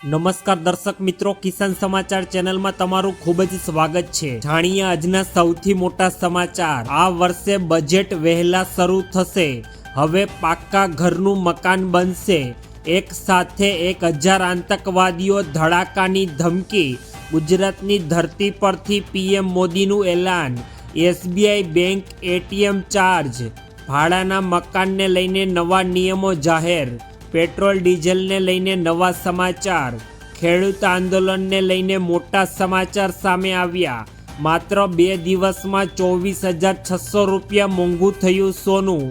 નમસ્કાર દર્શક મિત્રો, કિસાન સમાચાર ચેનલમાં તમારું ખૂબ જ સ્વાગત છે। જાણીએ આજના સૌથી મોટા સમાચાર। આ વર્ષે બજેટ વહેલા શરૂ થશે, હવે પાક્કા ઘરનું મકાન બનશે। એક સાથે 1000 આતંકવાદીઓ, ધડાકાની ધમકી। ગુજરાતની ધરતી પરથી પીએમ મોદીનું એલાન। એસબીઆઈ બેંક એટીએમ ચાર્જ, ભાડાના મકાનને લઈને નવા નિયમો જાહેર। પેટ્રોલ ડીઝલને લઈને નવા સમાચાર। ખેડૂત આંદોલનને લઈને મોટા સમાચાર સામે આવ્યા। માત્ર 2 દિવસમાં 24,600 રૂપિયા મોંઘું થયું સોનું।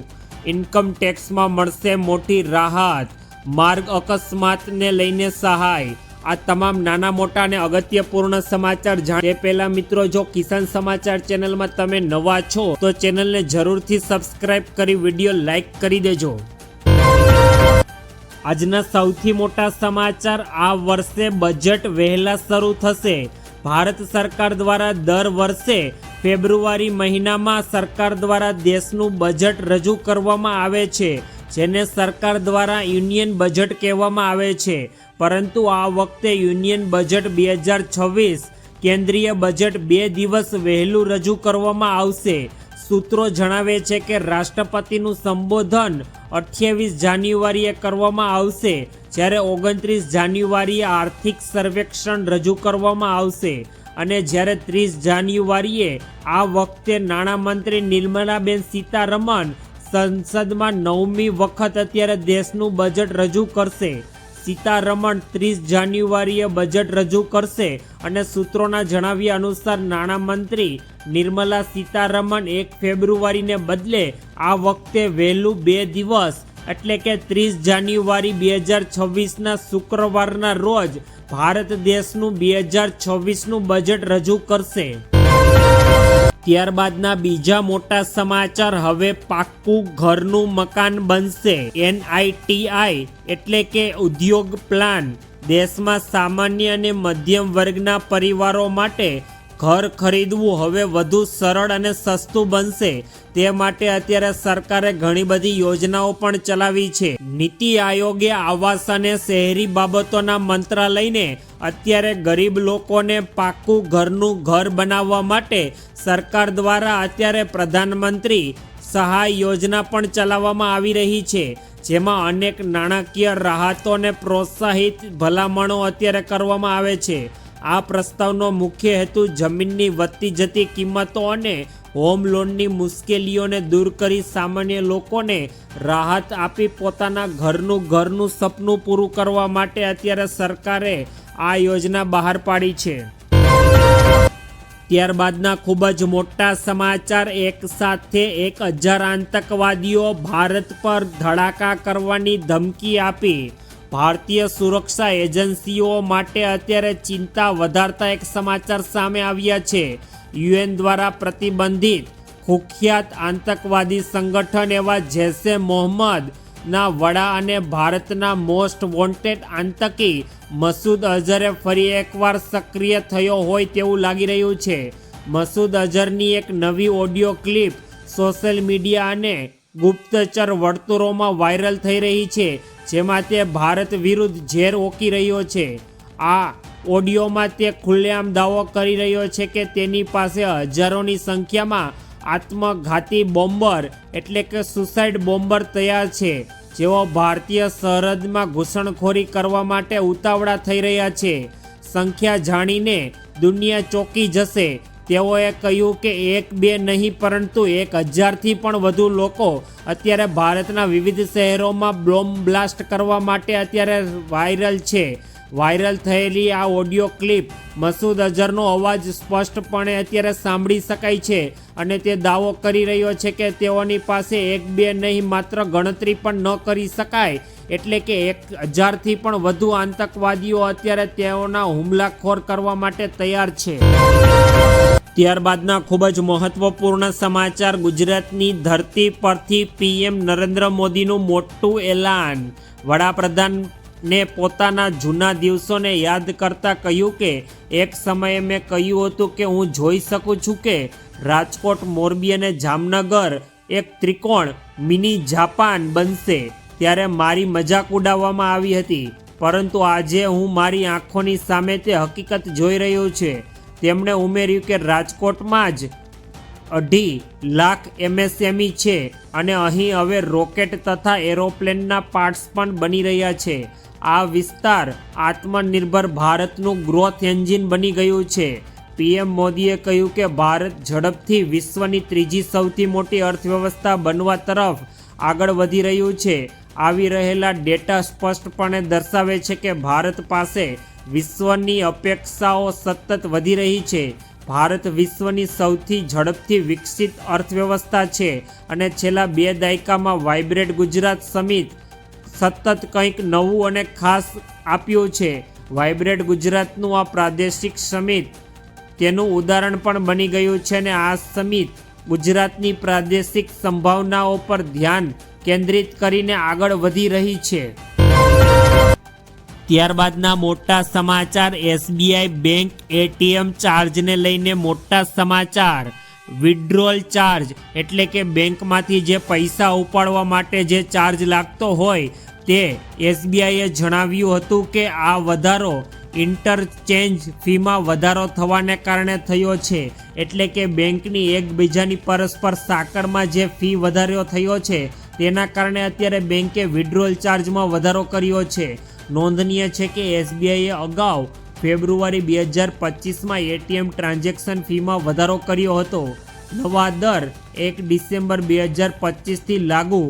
ઇન્કમ ટેક્સમાં મળશે મોટી રાહત। માર્ગ અકસ્માતને લઈને સહાય। આ તમામ નાના મોટા અને અગત્યપૂર્ણ સમાચાર જાણીએ પહેલા મિત્રો, જો કિસાન સમાચાર ચેનલમાં તમે નવા છો તો ચેનલને જરૂરથી સબસ્ક્રાઇબ કરી વિડીયો લાઈક કરી દેજો। આજના સૌથી મોટા સમાચાર। આ વર્ષે બજેટ વહેલા શરૂ થશે। ભારત સરકાર દ્વારા દર વર્ષે ફેબ્રુઆરી મહિનામાં સરકાર દ્વારા દેશનું બજેટ રજૂ કરવામાં આવે છે, જેને સરકાર દ્વારા યુનિયન બજેટ કહેવામાં આવે છે। પરંતુ આ વખતે યુનિયન બજેટ 2026 કેન્દ્રીય બજેટ 2 દિવસ વહેલું રજૂ કરવામાં આવશે। સૂત્રો જણાવે છે કે રાષ્ટ્રપતિનું સંબોધન 28 જાન્યુઆરીએ કરવામાં આવશે, જ્યારે 29 જાન્યુઆરીએ આર્થિક સર્વેક્ષણ રજૂ કરવામાં આવશે અને જ્યારે 30 જાન્યુઆરીએ આ વખતે નાણામંત્રી નિર્મલાબેન સીતારમણ સંસદમાં 9મી વખત અત્યારે દેશનું બજેટ રજૂ કરશે। સીતારમણ 30 જાન્યુઆરીએ બજેટ રજૂ કરશે અને સૂત્રોના જણાવ્યા અનુસાર નાણામંત્રી નિર્મલા સીતારમણ 1 ફેબ્રુઆરીને બદલે આ વખતે વહેલું 2 દિવસ એટલે કે 30 જાન્યુઆરી 2026ના શુક્રવારના રોજ ભારત દેશનું 2026નું બજેટ રજૂ કરશે। ત્યારબાદના બીજા મોટા સમાચાર। હવે પાક્કું ઘરનું મકાન બનશે। NITI એટલે કે ઉદ્યોગ પ્લાન દેશમાં સામાન્ય અને મધ્યમ વર્ગના પરિવારો માટે ઘર ખરીદવું હવે વધુ સરળ અને સસ્તું બનશે। તે માટે અત્યારે સરકારે ઘણી બધી યોજનાઓ પણ ચલાવી છે। નીતિ આયોગે આવાસ અને શહેરી બાબતોના મંત્રાલયને અત્યારે ગરીબ લોકોને પાક્કું ઘરનું ઘર બનાવવા માટે સરકાર દ્વારા અત્યારે પ્રધાનમંત્રી સહાય યોજના પણ ચલાવવામાં આવી રહી છે, જેમાં અનેક નાણાકીય રાહતો અને પ્રોત્સાહિત ભલામણો અત્યારે કરવામાં આવે છે। આ પ્રસ્તાવનો મુખ્ય હેતુ જમીનની વધતી જતી કિંમતો અને હોમ લોનની મુશ્કેલીઓને દૂર કરી સામાન્ય લોકોને રાહત આપી પોતાના ઘરનું સપનું પૂરું કરવા માટે અત્યારે સરકારે આ યોજના બહાર પાડી છે। ત્યારબાદના ખૂબ જ મોટા સમાચાર। એક સાથે 1000 આતંકવાદીઓ, ભારત પર ધડાકા કરવાની ધમકી આપી। ભારતીય સુરક્ષા એજન્સીઓ માટે અત્યારે ચિંતા વધારતા એક સમાચાર સામે આવ્યા છે। યુએન દ્વારા પ્રતિબંધિત કુખ્યાત આતંકવાદી સંગઠન એવા જૈશ-એ મોહમ્મદના વડા અને ભારતના મોસ્ટ વોન્ટેડ આતંકી મસૂદ અઝહરે ફરી એકવાર સક્રિય થયો હોય તેવું લાગી રહ્યું છે। મસૂદ અઝહરની એક નવી ઓડિયો ક્લિપ સોશિયલ મીડિયા અને ગુપ્તચર વર્તુળોમાં વાયરલ થઈ રહી છે, જેમાં તે ભારત વિરુદ્ધ ઝેર ઓકી રહ્યો છે। આ ઓડિયોમાં તે ખુલ્લેઆમ દાવો કરી રહ્યો છે કે તેની પાસે હજારોની સંખ્યામાં આત્મઘાતી બોમ્બર એટલે કે સુસાઇડ બોમ્બર તૈયાર છે, જેઓ ભારતીય સરહદમાં ઘૂસણખોરી કરવા માટે ઉતાવળા થઈ રહ્યા છે। સંખ્યા જાણીને દુનિયા ચોંકી જશે। તેઓએ કહ્યું કે 1-2 નહીં પરંતુ 1000થી પણ વધુ લોકો અત્યારે ભારતના વિવિધ શહેરોમાં બોમ્બ બ્લાસ્ટ કરવા માટે અત્યારે વાયરલ છે। વાયરલ થયેલી આ ઓડિયો ક્લિપ મસૂદ અઝહરનો અવાજ સ્પષ્ટપણે અત્યારે સાંભળી શકાય છે અને તે દાવો કરી રહ્યો છે કે તેઓની પાસે 1-2 નહીં માત્ર ગણતરી પણ ન કરી શકાય એટલે કે 1000થી પણ વધુ આતંકવાદીઓ અત્યારે તેઓના હુમલાખોર કરવા માટે તૈયાર છે। ત્યારબાદના ખૂબ જ મહત્વપૂર્ણ સમાચાર। ગુજરાતની ધરતી પરથી પીએમ નરેન્દ્ર મોદીનું મોટું એલાન। વડાપ્રધાને પોતાના જૂના દિવસોને યાદ કરતા કહ્યું કે એક સમયે મેં કહ્યું હતું કે હું જોઈ શકું છું કે રાજકોટ, મોરબી અને જામનગર એક ત્રિકોણ મિની જાપાન બનશે। ત્યારે મારી મજાક ઉડાવવામાં આવી હતી, પરંતુ આજે હું મારી આંખોની સામે તે હકીકત જોઈ રહ્યો છે. તેમણે ઉમેર્યું કે રાજકોટમાં જ 2.5 લાખ MSME છે અને અહીં હવે રોકેટ તથા એરોપ્લેનના પાર્ટ્સ પણ બની રહ્યા છે. આ વિસ્તાર આત્મનિર્ભર ભારતનું ગ્રોથ એન્જિન બની ગયું છે. PM મોદીએ કહ્યું કે ભારત ઝડપથી વિશ્વની ત્રીજી સૌથી મોટી અર્થવ્યવસ્થા બનવા તરફ આગળ વધી રહ્યું છે. આવી રહેલા ડેટા સ્પષ્ટપણે દર્શાવે છે કે ભારત પાસે વિશ્વની અપેક્ષાઓ સતત વધી રહી છે. ભારત વિશ્વની સૌથી ઝડપથી વિકસિત અર્થવ્યવસ્થા છે અને છેલ્લા 2 દાયકામાં વાઇબ્રન્ટ ગુજરાત સમિટ સતત કંઈક નવું અને ખાસ આપ્યું છે. વાઇબ્રન્ટ ગુજરાતનું આ પ્રાદેશિક સમિટ તેનું ઉદાહરણ પણ બની ગયું છે અને આ સમિટ ગુજરાતની પ્રાદેશિક સંભાવનાઓ પર ધ્યાન કેન્દ્રિત કરીને આગળ વધી રહી છે. ત્યારબાદના મોટા સમાચાર SBI બેંક ATM ચાર્જને લઈને મોટા સમાચાર. વિડ્રોલ ચાર્જ એટલે કે બેંકમાંથી જે પૈસા ઉપાડવા માટે જે ચાર્જ લાગતો હોય તે SBIએ જણાવ્યું હતું કે આ વધારો ઇન્ટરચેન્જ ફીમાં વધારો થવાને કારણે થયો છે. એટલે કે બેંકની એકબીજાની પરસ્પર સાકળમાં જે ફી વધારો થયો છે તેના કારણે અત્યારે બેંકે વિડ્રોલ ચાર્જમાં વધારો કર્યો છે. નોંધનીય છે કે SBIએ અગાઉ ફેબ્રુઆરી 2025માં ATM ટ્રાન્ઝેક્શન ફીમાં વધારો કર્યો હતો. નવા દર 1 ડિસેમ્બર 2025થી લાગુ.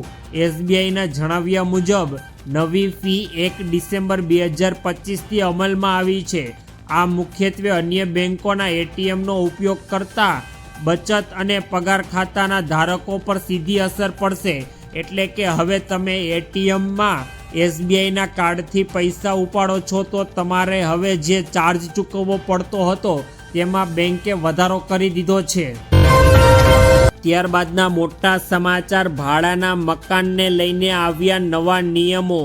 SBIના જણાવ્યા મુજબ નવી ફી 1 ડિસેમ્બર 2025થી અમલમાં આવી છે. આ મુખ્યત્વે અન્ય બેંકોના ATMનો ઉપયોગ કરતા બચત અને પગાર ખાતાના ધારકો પર સીધી અસર પડશે. એટલે કે હવે તમે ATMમાં SBIના કાર્ડથી પૈસા ઉપાડો છો તો તમારે હવે જે ચાર્જ ચૂકવવો પડતો હતો તેમાં બેંકે વધારો કરી દીધો છે. ત્યારબાદના મોટા સમાચાર. ભાડાના મકાનને લઈને આવ્યા નવા નિયમો.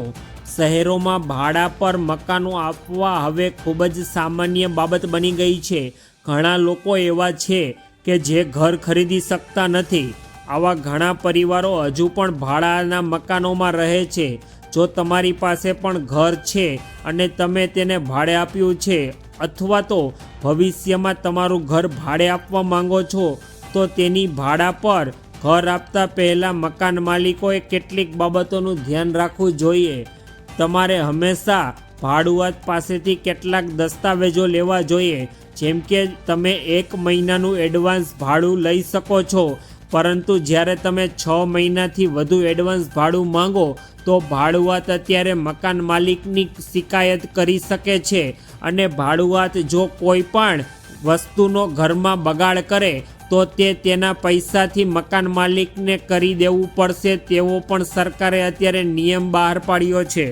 શહેરોમાં ભાડા પર મકાનો આપવા હવે ખૂબ જ સામાન્ય બાબત બની ગઈ છે. ઘણા લોકો એવા છે કે જે ઘર ખરીદી શકતા નથી. આવા ઘણા પરિવારો હજુ પણ ભાડાના મકાનોમાં રહે છે. જો તમારી પાસે પણ ઘર છે અને તમે તેને ભાડે આપ્યું છે અથવા તો ભવિષ્યમાં તમારું ઘર ભાડે આપવા માંગો છો તો તેની ભાડા પર ઘર આપતા પહેલાં મકાન માલિકોએ કેટલીક બાબતોનું ધ્યાન રાખવું જોઈએ. તમારે હંમેશા ભાડુઆત પાસેથી કેટલાક દસ્તાવેજો લેવા જોઈએ. જેમ કે તમે 1 મહિનાનું એડવાન્સ ભાડું લઈ શકો છો, પરંતુ જ્યારે તમે 6 મહિનાથી વધુ એડવાન્સ ભાડું માંગો તો ભાડુઆત અત્યારે મકાન માલિકની શિકાયત કરી શકે છે અને ભાડુઆત જો કોઈ પણ વસ્તુનો ઘરમાં બગાડ કરે તો તે તેના પૈસાથી મકાન માલિકને કરી દેવું પડશે તેવો પણ સરકારે અત્યારે નિયમ બહાર પાડ્યો છે.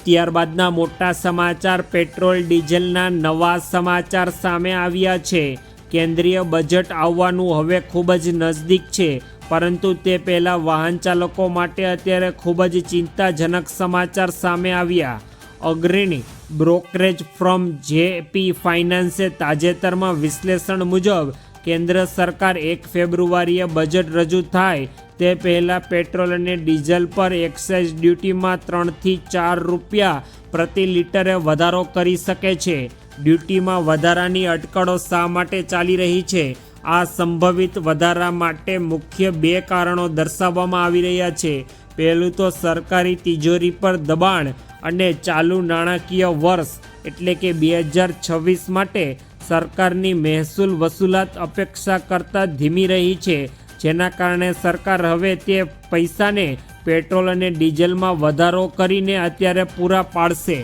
ત્યારબાદના મોટા સમાચાર. પેટ્રોલ ડીઝલના નવા સમાચાર સામે આવ્યા છે. કેન્દ્રીય બજેટ આવવાનું હવે ખૂબ જ નજદીક છે, પરંતુ તે પહેલાં વાહન ચાલકો માટે અત્યારે ખૂબ જ ચિંતાજનક સમાચાર સામે આવ્યા. અગ્રણી બ્રોકરેજ ફર્મ JP ફાઇનાન્સે તાજેતરમાં વિશ્લેષણ મુજબ કેન્દ્ર સરકાર 1 ફેબ્રુઆરીએ બજેટ રજૂ થાય તે પહેલાં પેટ્રોલ અને ડીઝલ પર એક્સાઇઝ ડ્યુટીમાં 3 થી 4 રૂપિયા પ્રતિ લિટરે વધારો કરી શકે છે. ડ્યુટીમાં વધારાની અટકળો શા માટે ચાલી રહી છે? આ સંભવિત વધારા માટે મુખ્ય 2 કારણો દર્શાવવામાં આવી રહ્યા છે. પહેલું તો સરકારી તિજોરી પર દબાણ અને ચાલુ નાણાકીય વર્ષ એટલે કે 2026 માટે સરકારની મહેસૂલ વસૂલાત અપેક્ષા કરતાં ધીમી રહી છે, જેના કારણે સરકાર હવે તે પૈસાને પેટ્રોલ અને ડીઝલમાં વધારો કરીને અત્યારે પૂરા પાડશે.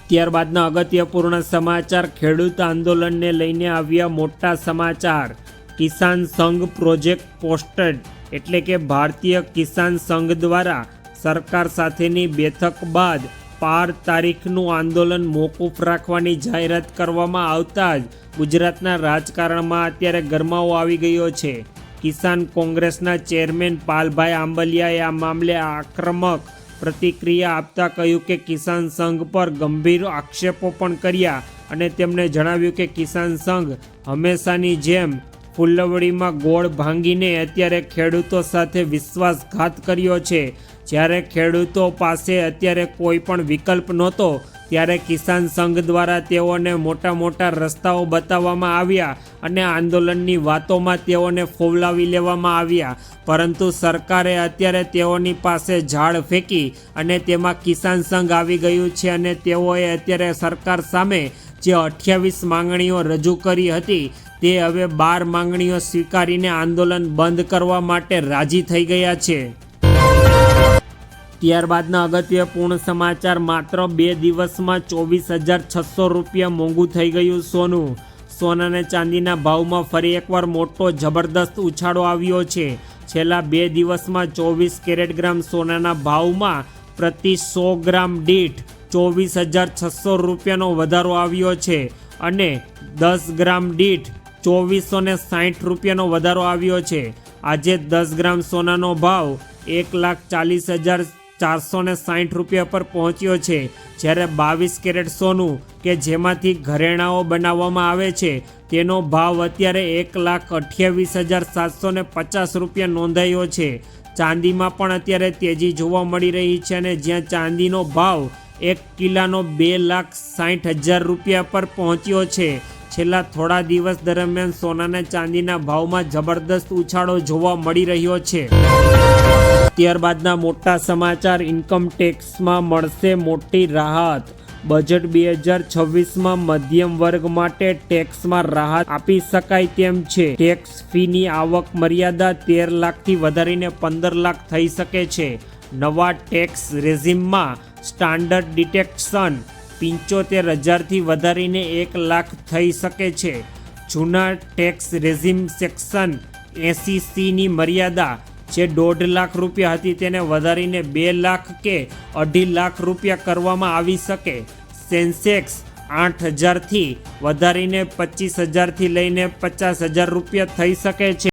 ત્યારબાદના અગત્યપૂર્ણ સમાચાર. ખેડૂત આંદોલનને લઈને આવ્યા મોટા સમાચાર. કિસાન સંઘ પ્રોજેક્ટ પોસ્ટેડ એટલે કે ભારતીય કિસાન સંઘ દ્વારા સરકાર સાથેની બેઠક બાદ 12 તારીખનું આંદોલન મોકૂફ રાખવાની જાહેરાત કરવામાં આવતા જ ગુજરાતના રાજકારણમાં અત્યારે ગરમાવો આવી ગયો છે. કિસાન કોંગ્રેસના ચેરમેન પાલભાઈ આંબલિયાએ આ મામલે આક્રમક પ્રતિક્રિયા આપતા કહ્યું કે કિસાન સંઘ પર ગંભીર આક્ષેપો પણ કર્યા અને તેમણે જણાવ્યું કે કિસાન સંઘ હંમેશાની જેમ ફુલવડીમાં ગોળ ભાંગીને અત્યારે ખેડૂતો સાથે વિશ્વાસઘાત કર્યો છે। જ્યારે ખેડૂતો પાસે અત્યારે કોઈ પણ વિકલ્પ નહોતો ત્યારે કિસાન સંઘ દ્વારા તેઓને મોટા મોટા રસ્તાઓ બતાવવામાં આવ્યા અને આંદોલનની વાતોમાં તેઓને ફોલાવી લેવામાં આવ્યા, પરંતુ સરકારે અત્યારે તેઓની પાસે ઝાડ ફેંકી અને તેમાં કિસાન સંઘ આવી ગયું છે અને તેઓએ અત્યારે સરકાર સામે જે 28 માંગણીઓ રજૂ કરી હતી તે હવે 12 માંગણીઓ સ્વીકારીને આંદોલન બંધ કરવા માટે રાજી થઈ ગયા છે। ત્યારબાદના અગત્યપૂર્ણ સમાચાર, માત્ર 2 દિવસમાં 24,600 રૂપિયા મોંઘું થઈ ગયું સોનું। સોના અને ચાંદીના ભાવમાં ફરી એકવાર મોટો જબરદસ્ત ઉછાળો આવ્યો છે। છેલ્લા 2 દિવસમાં 24 કેરેટ ગ્રામ સોનાના ભાવમાં પ્રતિ 100 ગ્રામ દીઠ 24,600 રૂપિયાનો વધારો આવ્યો છે અને 10 ગ્રામ દીઠ 2,460 રૂપિયાનો વધારો આવ્યો છે। આજે 10 ગ્રામ સોનાનો ભાવ 1,40,460 રૂપિયા પર પહોંચ્યો છે, જ્યારે 22 કેરેટ સોનું કે જેમાંથી ઘરેણાઓ બનાવવામાં આવે છે તેનો ભાવ અત્યારે 1,28,750 રૂપિયા નોંધાયો છે। ચાંદીમાં પણ અત્યારે તેજી જોવા મળી રહી છે અને જ્યાં ચાંદીનો ભાવ 1 કિલોનો 2,60,000 રૂપિયા પર પહોંચ્યો છે। છેલ્લા થોડા દિવસ દરમિયાન સોના અને ચાંદીના ભાવમાં જબરદસ્ત ઉછાળો જોવા મળી રહ્યો છે। ત્યારબાદના મોટા સમાચાર, ઇન્કમ ટેક્સમાં મળશે મોટી રાહત। બજેટ 2026માં મધ્યમ વર્ગ માટે ટેક્સમાં રાહત આપી શકાય તેમ છે। ટેક્સ ફીની આવક મર્યાદા 13 લાખથી વધારીને 15 લાખ થઈ શકે છે। નવા ટેક્સ રેઝિમમાં સ્ટાન્ડર્ડ ડિટેક્શન 75,000થી વધારીને 1 લાખ થઈ શકે છે। જૂના ટેક્સ રેઝિમ સેક્શન 80C ની મર્યાદા જે 1.5 લાખ રૂપિયા હતી તેને વધારીને 2 લાખ કે 2.5 લાખ રૂપિયા કરવામાં આવી શકે। સેન્સેક્સ 8,000થી વધારીને 25,000થી લઈને 50,000 રૂપિયા થઈ શકે છે।